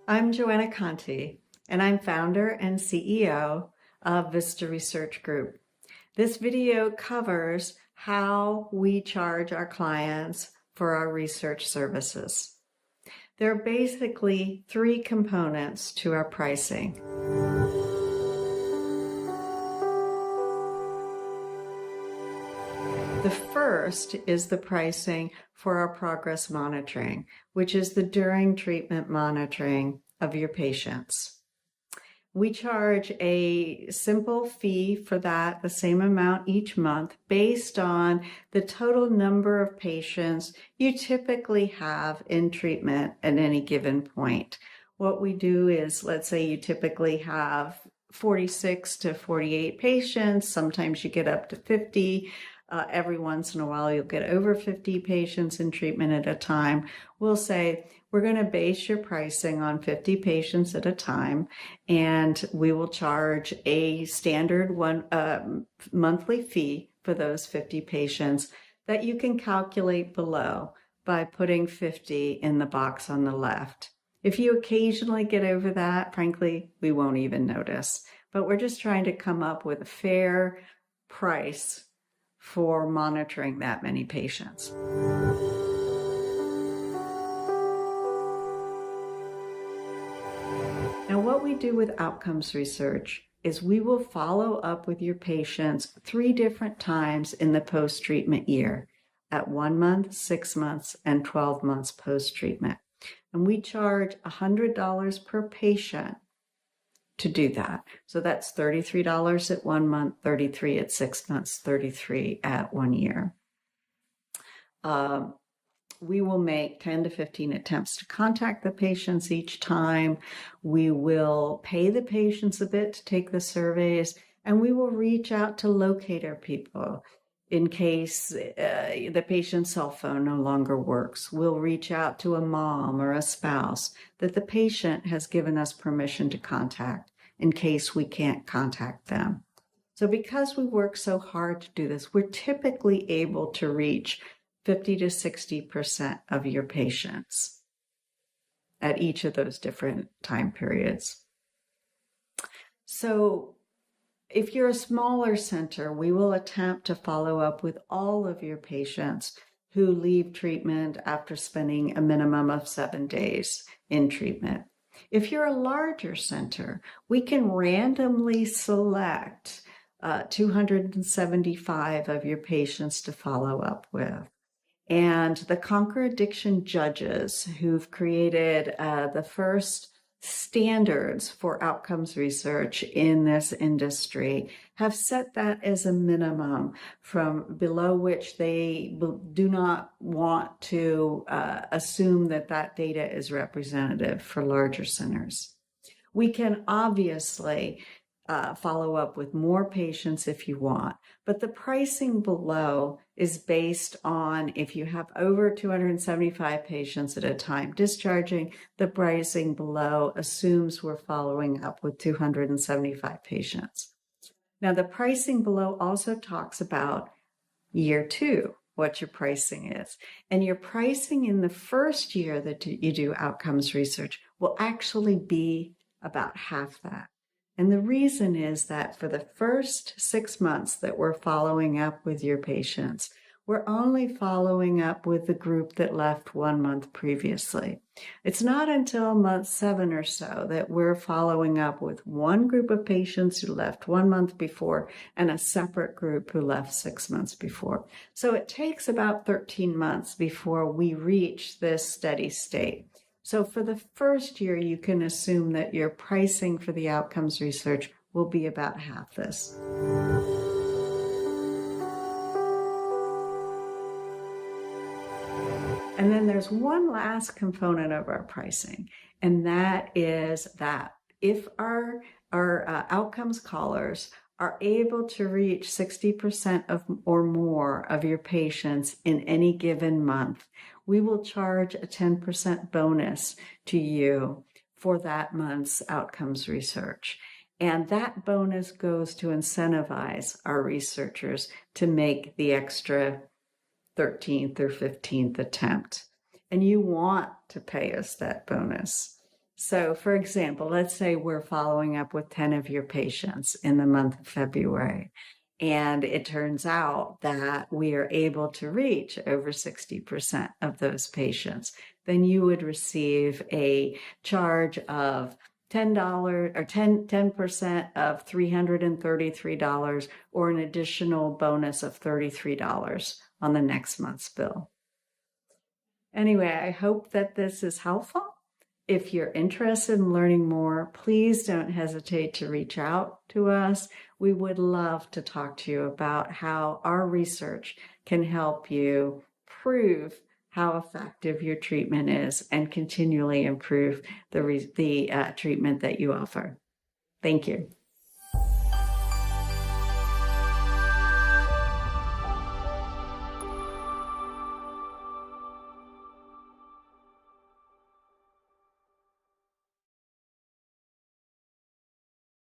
I'm Joanna Conti, and I'm founder and CEO of Vista Research Group. This video covers how we charge our clients for our research services. There are basically three components to our pricing. The first is the pricing for our progress monitoring, which is the during treatment monitoring of your patients. We charge a simple fee for that, the same amount each month, based on the total number of patients you typically have in treatment at any given point. What we do is, let's say you typically have 46 to 48 patients. Sometimes you get up to 50. Every once in a while, you'll get over 50 patients in treatment at a time. We'll say, we're going to base your pricing on 50 patients at a time, and we will charge a standard monthly fee for those 50 patients that you can calculate below by putting 50 in the box on the left. If you occasionally get over that, frankly, we won't even notice. But we're just trying to come up with a fair price for monitoring that many patients. Now, what we do with outcomes research is we will follow up with your patients 3 different times in the post-treatment year, at 1 month, 6 months, and 12 months post-treatment. And we charge $100 per patient to do that. So that's $33 at 1 month, $33 at 6 months, $33 at 1 year. We will make 10 to 15 attempts to contact the patients each time. We will pay the patients a bit to take the surveys, and we will reach out to locator people in case the patient's cell phone no longer works. We'll reach out to a mom or a spouse that the patient has given us permission to contact in case we can't contact them. So because we work so hard to do this, we're typically able to reach 50 to 60% of your patients at each of those different time periods. So if you're a smaller center, we will attempt to follow up with all of your patients who leave treatment after spending a minimum of 7 days in treatment. If you're a larger center, we can randomly select 275 of your patients to follow up with. And the Conquer Addiction judges who've created the first standards for outcomes research in this industry have set that as a minimum from below which they do not want to assume that that data is representative for larger centers. We can obviously follow up with more patients if you want, but the pricing below is based on if you have over 275 patients at a time discharging. The pricing below assumes we're following up with 275 patients. Now, the pricing below also talks about year 2, what your pricing is. And your pricing in the first year that you do outcomes research will actually be about half that. And the reason is that for the first 6 months that we're following up with your patients, we're only following up with the group that left 1 month previously. It's not until month 7 or so that we're following up with one group of patients who left 1 month before and a separate group who left 6 months before. So it takes about 13 months before we reach this steady state. So for the first year, you can assume that your pricing for the outcomes research will be about half this. And then there's one last component of our pricing, and that is that if our outcomes callers are able to reach 60% or more of your patients in any given month, we will charge a 10% bonus to you for that month's outcomes research. And that bonus goes to incentivize our researchers to make the extra 13th or 15th attempt. And you want to pay us that bonus. So, for example, let's say we're following up with 10 of your patients in the month of February, and it turns out that we are able to reach over 60% of those patients. Then you would receive a charge of $10 or 10% of $333 or an additional bonus of $33 on the next month's bill. Anyway, I hope that this is helpful. If you're interested in learning more, please don't hesitate to reach out to us. We would love to talk to you about how our research can help you prove how effective your treatment is and continually improve the treatment that you offer. Thank you.